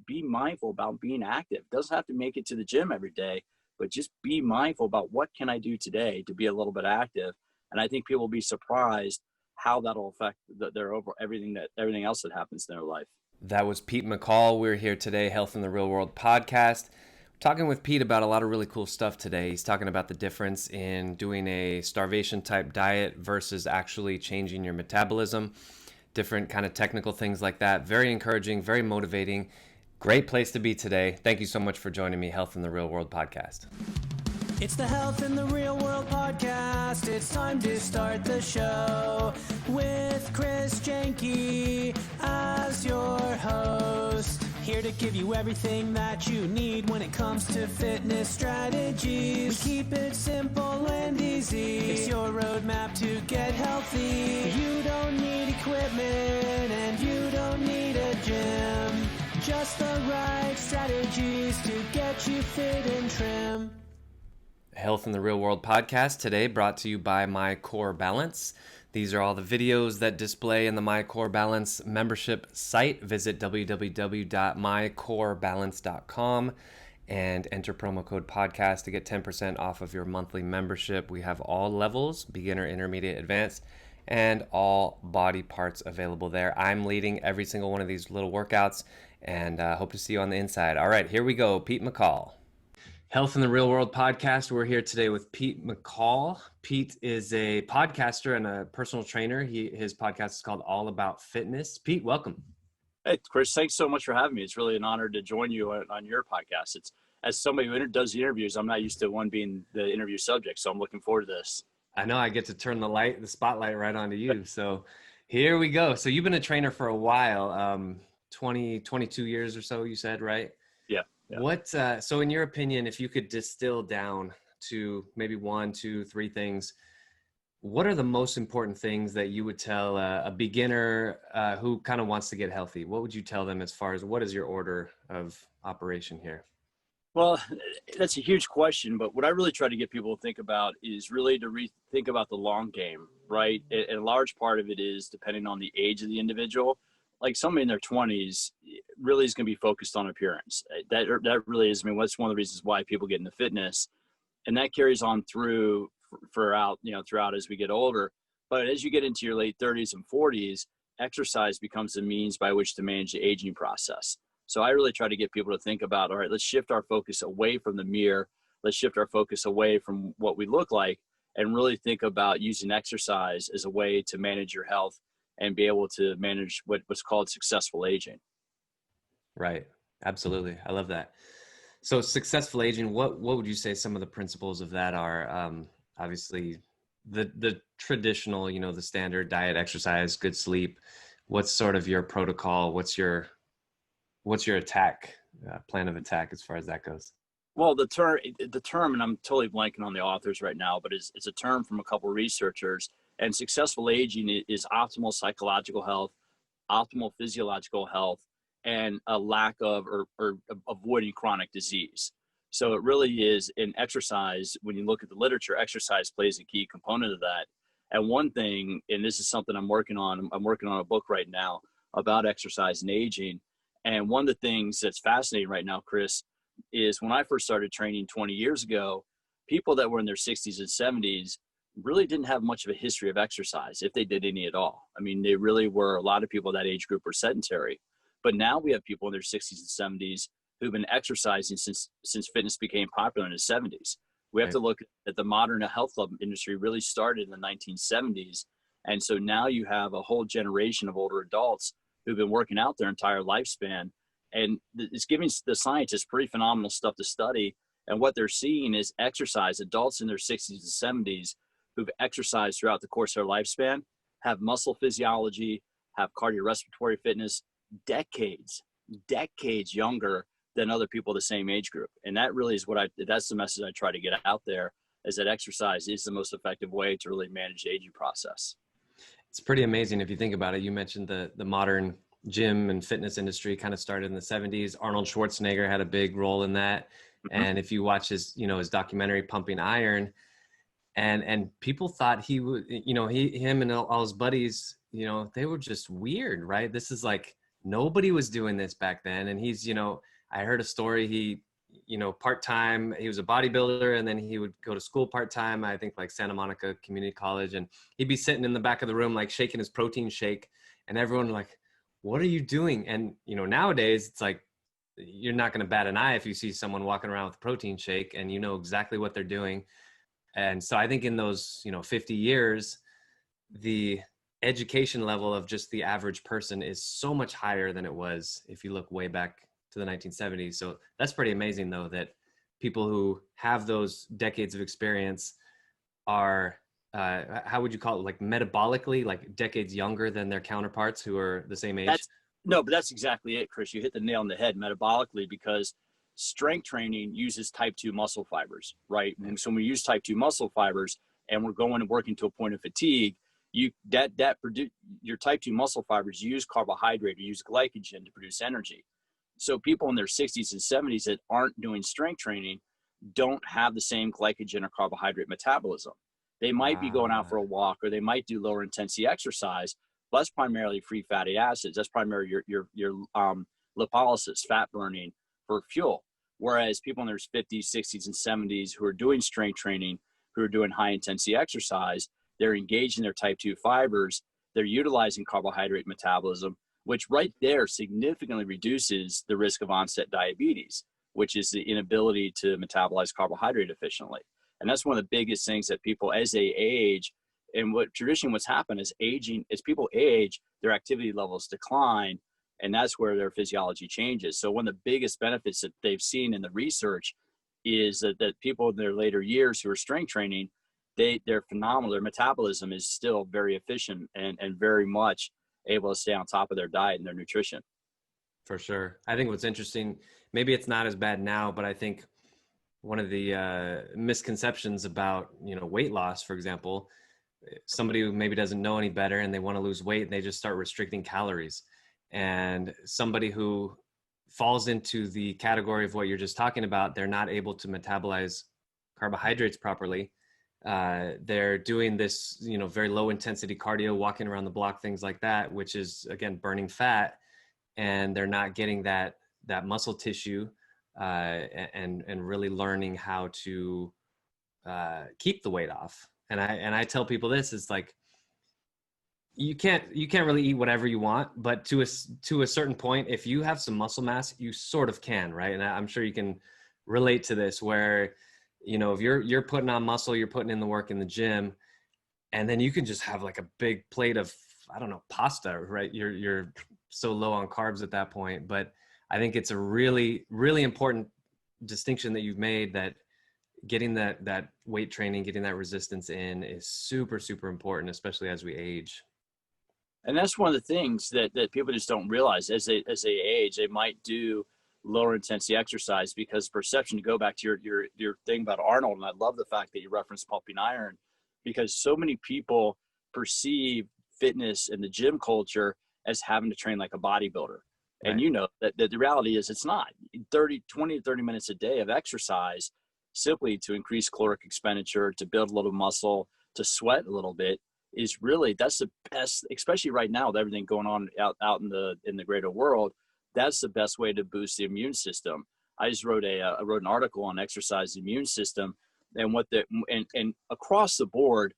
be mindful about being active. It doesn't have to make it to the gym every day, but just be mindful about what can I do today to be a little bit active. And I think people will be surprised how that'll affect their overall everything else that happens in their life. That was Pete McCall. We're here today, Health in the Real World podcast. Talking with Pete about a lot of really cool stuff today. He's talking about the difference in doing a starvation type diet versus actually changing your metabolism, different kind of technical things like that. Very encouraging, very motivating. Great place to be today. Thank you so much for joining me, Health in the Real World podcast. It's the Health in the Real World podcast. It's time to start the show with Janke as your host. Here to give you everything that you need when it comes to fitness strategies. We keep it simple and easy. It's your roadmap to get healthy. You don't need equipment and you don't need a gym. Just the right strategies to get you fit and trim. Health in the Real World podcast today brought to you by My Core Balance. These are all the videos that display in the My Core Balance membership site. Visit www.mycorebalance.com and enter promo code podcast to get 10% off of your monthly membership. We have all levels, beginner, intermediate, advanced, and all body parts available there. I'm leading every single one of these little workouts and hope to see you on the inside. All right, here we go. Pete McCall. Health in the Real World podcast. We're here today with Pete McCall. Pete is a podcaster and a personal trainer. His podcast is called All About Fitness. Pete, welcome. Hey, Chris, thanks so much for having me. It's really an honor to join you on your podcast. It's as somebody who does the interviews, I'm not used to one being the interview subject, so I'm looking forward to this. I know I get to turn the spotlight right onto you. So here we go. So you've been a trainer for a while, 22 years or so, you said, right? Yeah. What, so in your opinion, if you could distill down to maybe 1, 2, 3 things, what are the most important things that you would tell a beginner who kind of wants to get healthy? What would you tell them as far as what is your order of operation here? Well, that's a huge question, but what I really try to get people to think about is really to think about the long game, right? And a large part of it is depending on the age of the individual. Like somebody in their 20s really is going to be focused on appearance. That really is, that's one of the reasons why people get into fitness, and that carries on throughout as we get older. But as you get into your late 30s and 40s, exercise becomes the means by which to manage the aging process. So I really try to get people to think about, all right, let's shift our focus away from the mirror. Let's shift our focus away from what we look like and really think about using exercise as a way to manage your health and be able to manage what's called successful aging. Right. Absolutely. I love that. So successful aging, what would you say some of the principles of that are? Obviously the traditional, the standard diet, exercise, good sleep. What's sort of your protocol? What's your attack, plan of attack as far as that goes? Well, the term, and I'm totally blanking on the authors right now, but it's a term from a couple of researchers. And successful aging is optimal psychological health, optimal physiological health, and a lack of or avoiding chronic disease. So it really is in exercise. When you look at the literature, exercise plays a key component of that. And one thing, and this is something I'm working on a book right now about exercise and aging. And one of the things that's fascinating right now, Chris, is when I first started training 20 years ago, people that were in their 60s and 70s really didn't have much of a history of exercise, if they did any at all. They really were, a lot of people that age group were sedentary. But now we have people in their 60s and 70s who've been exercising since fitness became popular in the 70s. We have to look at the modern health club industry really started in the 1970s. And so now you have a whole generation of older adults who've been working out their entire lifespan. And it's giving the scientists pretty phenomenal stuff to study. And what they're seeing is exercise, adults in their 60s and 70s who've exercised throughout the course of their lifespan have muscle physiology, have cardiorespiratory fitness, decades younger than other people the same age group. And that really is that's the message I try to get out there, is that exercise is the most effective way to really manage the aging process. It's pretty amazing if you think about it. You mentioned the modern gym and fitness industry kind of started in the 70s. Arnold Schwarzenegger had a big role in that. Mm-hmm. And if you watch his documentary Pumping Iron, and people thought he would, him and all his buddies, they were just weird, right? This is like nobody was doing this back then. And he's, I heard a story. He, part-time, he was a bodybuilder, and then he would go to school part-time, I think like Santa Monica Community College. And he'd be sitting in the back of the room, like shaking his protein shake, and everyone like, what are you doing? And, nowadays it's like, you're not going to bat an eye if you see someone walking around with a protein shake and you know exactly what they're doing. And so I think in those, 50 years, the education level of just the average person is so much higher than it was if you look way back to the 1970s. So that's pretty amazing, though, that people who have those decades of experience are, how would you call it, like metabolically, like decades younger than their counterparts who are the same age? But that's exactly it, Chris. You hit the nail on the head metabolically, because strength training uses type 2 muscle fibers, right? And so when we use type 2 muscle fibers and we're going and working to a point of fatigue, your type 2 muscle fibers use carbohydrate or use glycogen to produce energy. So people in their 60s and 70s that aren't doing strength training don't have the same glycogen or carbohydrate metabolism. They might be going out for a walk, or they might do lower intensity exercise. But that's primarily free fatty acids. That's primarily your lipolysis, fat burning for fuel. Whereas people in their 50s, 60s, and 70s who are doing strength training, who are doing high intensity exercise, they're engaging their type 2 fibers. They're utilizing carbohydrate metabolism, which right there significantly reduces the risk of onset diabetes, which is the inability to metabolize carbohydrate efficiently. And that's one of the biggest things that people, as they age, and what's happened is aging, as people age, their activity levels decline, and that's where their physiology changes. So one of the biggest benefits that they've seen in the research is that people in their later years who are strength training, they're phenomenal. Their metabolism is still very efficient and very much able to stay on top of their diet and their nutrition. For sure. I think what's interesting, maybe it's not as bad now, but I think one of the misconceptions about, weight loss, for example, somebody who maybe doesn't know any better and they want to lose weight, and they just start restricting calories. And somebody who falls into the category of what you're just talking about, they're not able to metabolize carbohydrates properly. They're doing this, very low intensity cardio, walking around the block, things like that, which is, again, burning fat, and they're not getting that muscle tissue and really learning how to keep the weight off. And I tell people this is like, you can't really eat whatever you want, but to a certain point, if you have some muscle mass, you sort of can, right? And I'm sure you can relate to this, where if you're putting on muscle, you're putting in the work in the gym, and then you can just have like a big plate of, I don't know, pasta, right? You're so low on carbs at that point. But I think it's a really, really important distinction that you've made, that getting that weight training, getting that resistance in is super, super important, especially as we age. And that's one of the things that people just don't realize. As they age, they might do lower intensity exercise because perception, to go back to your thing about Arnold. And I love the fact that you referenced pumping iron, because so many people perceive fitness and the gym culture as having to train like a bodybuilder. Right. And that the reality is it's not. 20 to 30 minutes a day of exercise simply to increase caloric expenditure, to build a little muscle, to sweat a little bit, is really, that's the best, especially right now with everything going on out in the greater world. That's the best way to boost the immune system. I just wrote an article on exercise immune system, and and across the board,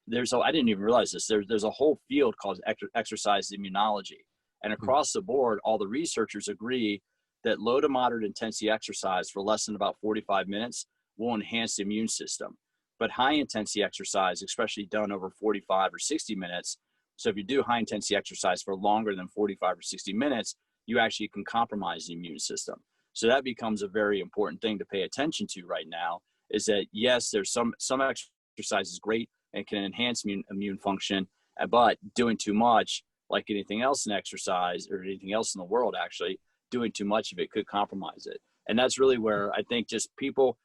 I didn't even realize this. There's a whole field called exercise immunology, and across the board, all the researchers agree that low to moderate intensity exercise for less than about 45 minutes will enhance the immune system. But high intensity exercise, especially done over 45 or 60 minutes. So if you do high intensity exercise for longer than 45 or 60 minutes, you actually can compromise the immune system. So that becomes a very important thing to pay attention to right now, is that yes, there's some exercise is great and can enhance immune function, but doing too much, like anything else in exercise or anything else in the world, actually, doing too much of it could compromise it. And that's really where I think just people,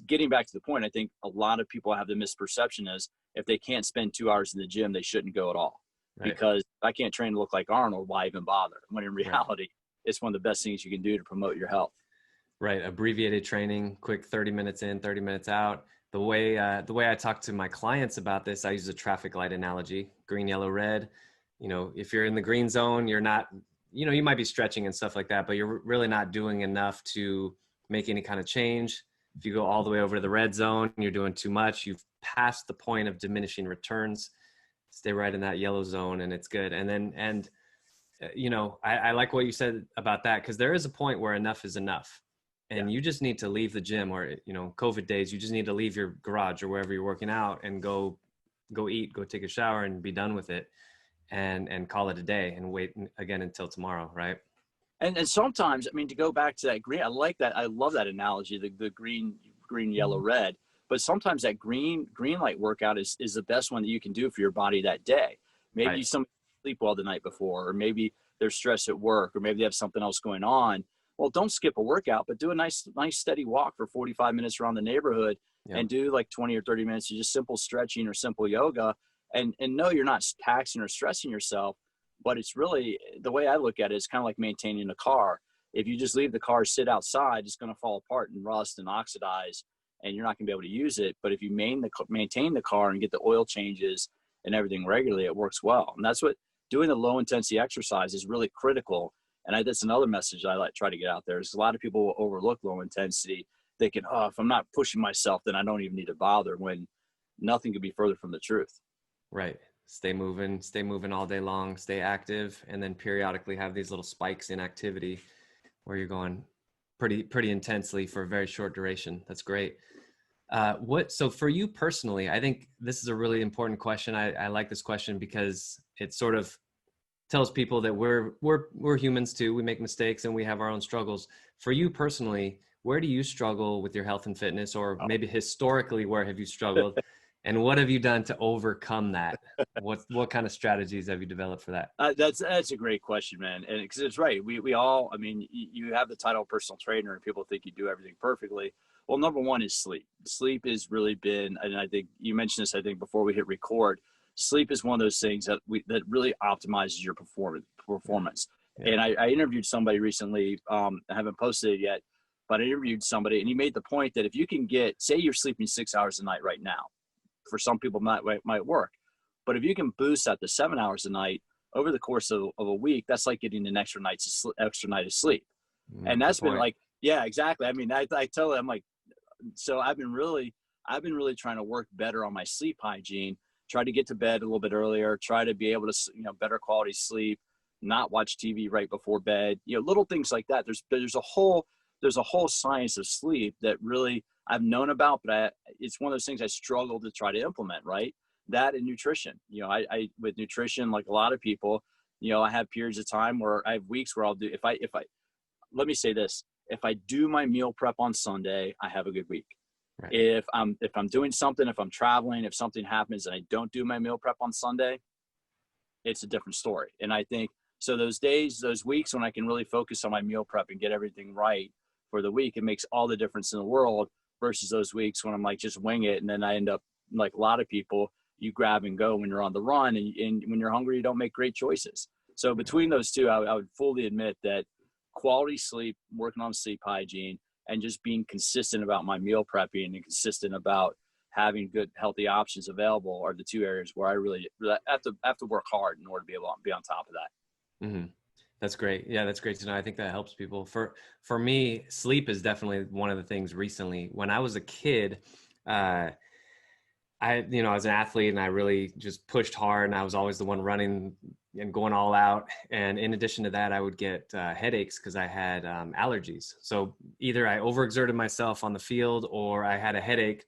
getting back to the point, I think a lot of people have the misperception is if they can't spend 2 hours in the gym, they shouldn't go at all. Right. Because if I can't train to look like Arnold, why even bother? When in reality, it's one of the best things you can do to promote your health. Right. Abbreviated training, quick 30 minutes in, 30 minutes out. The way I talk to my clients about this, I use a traffic light analogy: green, yellow, red. If you're in the green zone, you're not you might be stretching and stuff like that, but you're really not doing enough to make any kind of change. If you go all the way over to the red zone, you're doing too much. You've passed the point of diminishing returns. Stay right in that yellow zone, and it's good. I like what you said about that, because there is a point where enough is enough, and you just need to leave the gym, or COVID days, you just need to leave your garage or wherever you're working out and go eat, go take a shower, and be done with it, and call it a day, and wait again until tomorrow, right? And sometimes, I mean, to go back to that green, I like that. I love that analogy, the green, yellow, red. But sometimes that green light workout is the best one that you can do for your body that day. Maybe Right. some sleep well the night before, or maybe they're stressed at work, or maybe they have something else going on. Well, don't skip a workout, but do a nice steady walk for 45 minutes around the neighborhood, and do like 20 or 30 minutes of just simple stretching or simple yoga. And no, you're not taxing or stressing yourself, but it's really, the way I look at it, it's kind of like maintaining a car. If you just leave the car sit outside, it's going to fall apart and rust and oxidize, and you're not going to be able to use it. But if you maintain the car and get the oil changes and everything regularly, it works well. And that's what doing the low intensity exercise is really critical. And that's another message I try to get out there, is a lot of people will overlook low intensity, thinking, oh, if I'm not pushing myself, then I don't even need to bother, when nothing could be further from the truth. Right. Stay moving all day long, stay active, and then periodically have these little spikes in activity where you're going pretty intensely for a very short duration. That's great. So for you personally, I think this is a really important question. I like this question because it sort of tells people that we're humans too. We make mistakes and we have our own struggles. For you personally, where do you struggle with your health and fitness, or maybe historically, where have you struggled? And what have you done to overcome that? What kind of strategies have you developed for that? That's a great question, man. And because it's right. We all, I mean, you have the title of personal trainer and people think you do everything perfectly. Well, number one is sleep. Sleep has really been, and I think you mentioned this, I think before we hit record, sleep is one of those things that really optimizes your performance. Yeah. And I interviewed somebody recently. I haven't posted it yet, but I interviewed somebody, and he made the point that if you can say you're sleeping 6 hours a night right now, for some people might work, but if you can boost that to 7 hours a night over the course of a week, that's like getting an extra night of sleep. And that's been like, yeah, exactly. I mean, I tell them, like, so I've been really trying to work better on my sleep hygiene, try to get to bed a little bit earlier, try to be able to, better quality sleep, not watch TV right before bed, little things like that. There's a whole science of sleep that really I've known about, but it's one of those things I struggle to try to implement, right? That and nutrition. I with nutrition, like a lot of people, I have periods of time where I have weeks where I'll do, let me say this, if I do my meal prep on Sunday, I have a good week. Right. If I'm doing something, if I'm traveling, if something happens and I don't do my meal prep on Sunday, it's a different story. And I think, so those days, those weeks when I can really focus on my meal prep and get everything right for the week, it makes all the difference in the world, versus those weeks when I'm like, just wing it. And then I end up like a lot of people, you grab and go when you're on the run, and when you're hungry, you don't make great choices. So between those two, I would fully admit that quality sleep, working on sleep hygiene, and just being consistent about my meal prepping and consistent about having good, healthy options available are the two areas where I really have to work hard in order to be able to be on top of that. Mm-hmm. That's great. Yeah, that's great to know. I think that helps people. For me, sleep is definitely one of the things recently. When I was a kid, I was an athlete, and I really just pushed hard, and I was always the one running and going all out. And in addition to that, I would get headaches because I had allergies. So either I overexerted myself on the field, or I had a headache,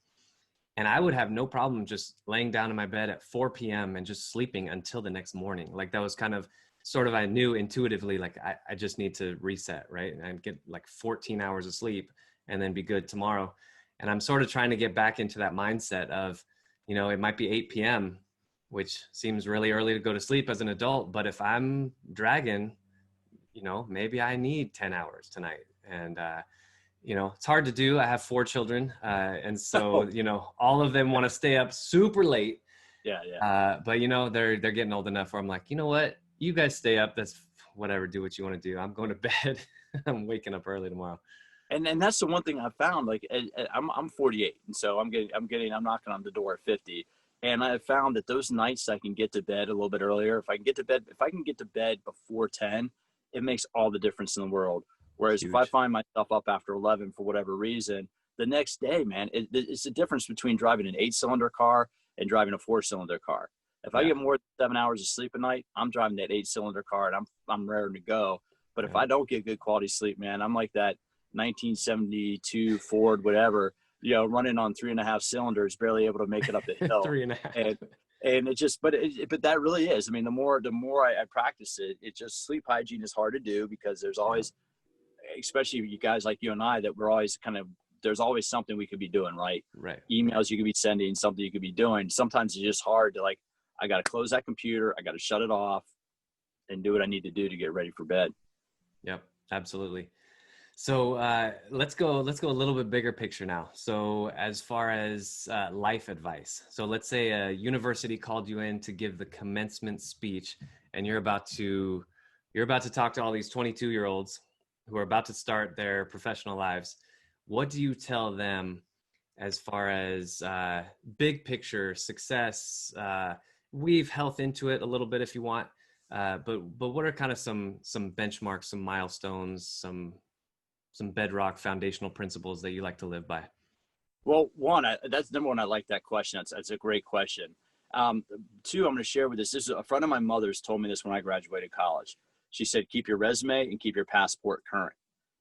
and I would have no problem just laying down in my bed at 4 p.m. and just sleeping until the next morning. Like that was kind of sort of, I knew intuitively, like I just need to reset, right? And I'd get like 14 hours of sleep and then be good tomorrow. And I'm sort of trying to get back into that mindset of, it might be 8 p.m., which seems really early to go to sleep as an adult. But if I'm dragging, maybe I need 10 hours tonight. And, it's hard to do. I have 4 children. And so, all of them want to stay up super late. Yeah. But, they're getting old enough where I'm like, you know what? You guys stay up. That's whatever. Do what you want to do. I'm going to bed. I'm waking up early tomorrow. And that's the one thing I found, like I'm 48. And so I'm knocking on the door at 50. And I found that those nights I can get to bed a little bit earlier. If I can get to bed before 10, it makes all the difference in the world. Whereas if I find myself up after 11 for whatever reason, the next day, man, it's the difference between driving an 8-cylinder car and driving a 4-cylinder car. If I get more than 7 hours of sleep a night, I'm driving that 8-cylinder car and I'm raring to go. But if I don't get good quality sleep, man, I'm like that 1972 Ford, whatever, running on 3.5 cylinders, barely able to make it up the hill. 3.5. And it just, but that really is. I mean, the more I practice it, it just, sleep hygiene is hard to do because there's always, especially you guys like you and I, that we're always there's always something we could be doing, right? Right. Emails you could be sending, something you could be doing. Sometimes it's just hard to I got to close that computer. I got to shut it off and do what I need to do to get ready for bed. Yep, absolutely. So let's go a little bit bigger picture now. So as far as life advice, so let's say a university called you in to give the commencement speech, and you're about to talk to all these 22-year-olds who are about to start their professional lives. What do you tell them as far as big picture success? Weave health into it a little bit if you want, but what are kind of some benchmarks, some milestones, some bedrock foundational principles that you like to live by? Well, one, that's number one. I like that question. That's a great question. Two, I'm going to share with this. This is a friend of my mother's told me this when I graduated college. She said, keep your resume and keep your passport current.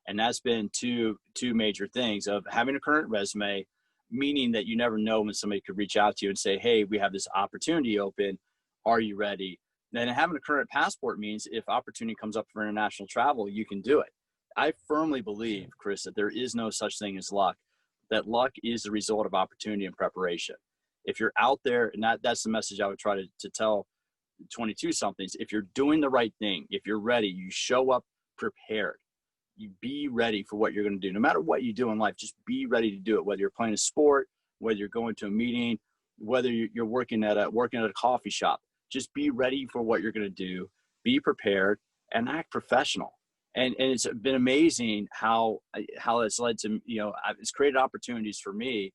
And that's been two major things of having a current resume, meaning that you never know when somebody could reach out to you and say, hey, we have this opportunity open. Are you ready? Then having a current passport means if opportunity comes up for international travel, you can do it. I firmly believe, Chris, that there is no such thing as luck, that luck is the result of opportunity and preparation. If you're out there, and that's the message I would try to tell 22 somethings. If you're doing the right thing, if you're ready, you show up prepared. You be ready for what you're going to do. No matter what you do in life, just be ready to do it. Whether you're playing a sport, whether you're going to a meeting, whether you're working at a coffee shop, just be ready for what you're going to do. Be prepared and act professional. And it's been amazing how it's led to, it's created opportunities for me.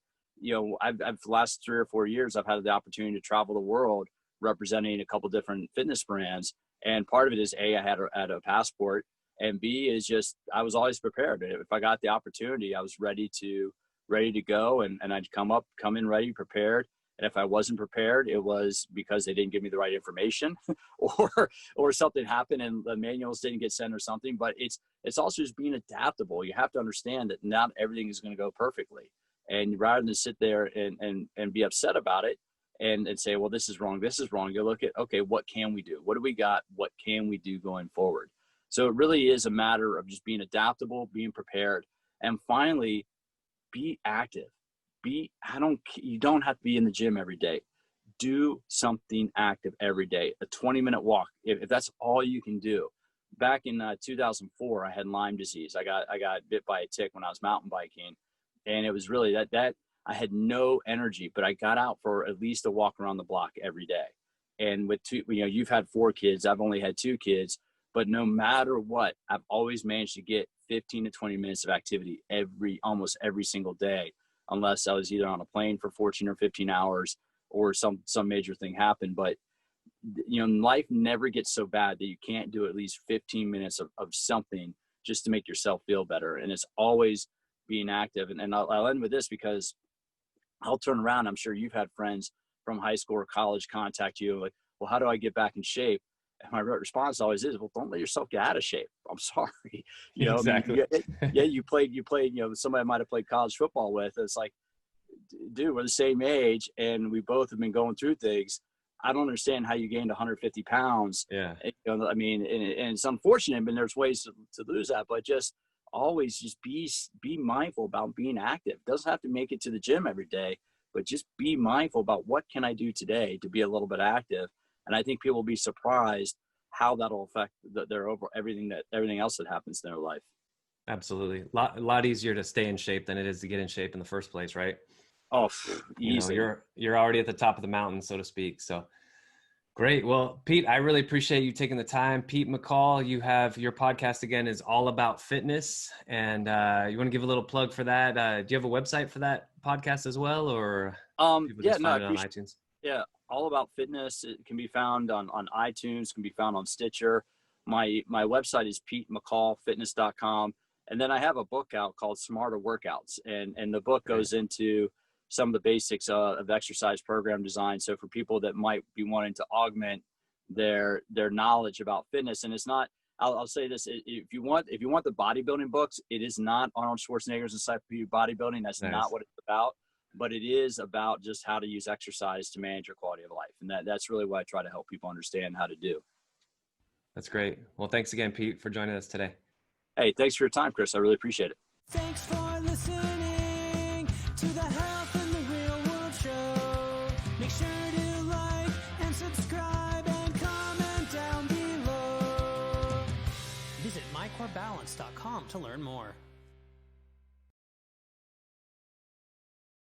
I've the last 3 or 4 years, I've had the opportunity to travel the world representing a couple different fitness brands. And part of it is I had a passport, and B is just, I was always prepared. If I got the opportunity, I was ready to go, and I'd come in ready, prepared. And if I wasn't prepared, it was because they didn't give me the right information or something happened and the manuals didn't get sent or something. But it's also just being adaptable. You have to understand that not everything is going to go perfectly. And rather than sit there and be upset about it and say, well, this is wrong, you look at, okay, what can we do? What do we got? What can we do going forward? So it really is a matter of just being adaptable, being prepared, and finally, be active. You don't have to be in the gym every day. Do something active every day. A 20-minute walk, if that's all you can do. Back in 2004, I had Lyme disease. I got bit by a tick when I was mountain biking, and it was really that I had no energy, but I got out for at least a walk around the block every day. And with you've had 4 kids, I've only had 2 kids, but no matter what, I've always managed to get 15 to 20 minutes of activity almost every single day, unless I was either on a plane for 14 or 15 hours or some major thing happened. But, life never gets so bad that you can't do at least 15 minutes of something just to make yourself feel better. And it's always being active. And I'll end with this because I'll turn around. I'm sure you've had friends from high school or college contact you like, well, how do I get back in shape? And my response always is, well, don't let yourself get out of shape. I'm sorry. Exactly. You played, somebody I might've played college football with. It's like, dude, we're the same age and we both have been going through things. I don't understand how you gained 150 pounds. Yeah. And it's unfortunate, but there's ways to lose that, but just always just be mindful about being active. It doesn't have to make it to the gym every day, but just be mindful about what can I do today to be a little bit active. And I think people will be surprised how that'll affect their overall everything else that happens in their life. Absolutely. A lot easier to stay in shape than it is to get in shape in the first place, right? Oh, easy. You're already at the top of the mountain, so to speak. So great. Well, Pete, I really appreciate you taking the time. Pete McCall, you have your podcast again is all about fitness, and you want to give a little plug for that? Do you have a website for that podcast as well, or people just find it on iTunes? Yeah, All About Fitness. It can be found on iTunes, can be found on Stitcher. My website is PeteMcCallFitness.com. And then I have a book out called Smarter Workouts. And the book goes into some of the basics of exercise program design. So for people that might be wanting to augment their knowledge about fitness, and it's not, I'll say this, if you want the bodybuilding books, it is not Arnold Schwarzenegger's Encyclopedia of Bodybuilding. That's not what it's about, but it is about just how to use exercise to manage your quality of life. And that's really what I try to help people understand how to do. That's great. Well, thanks again, Pete, for joining us today. Hey, thanks for your time, Chris. I really appreciate it. Thanks for listening to the Health in the Real World show. Make sure to like and subscribe and comment down below. Visit mycorebalance.com to learn more.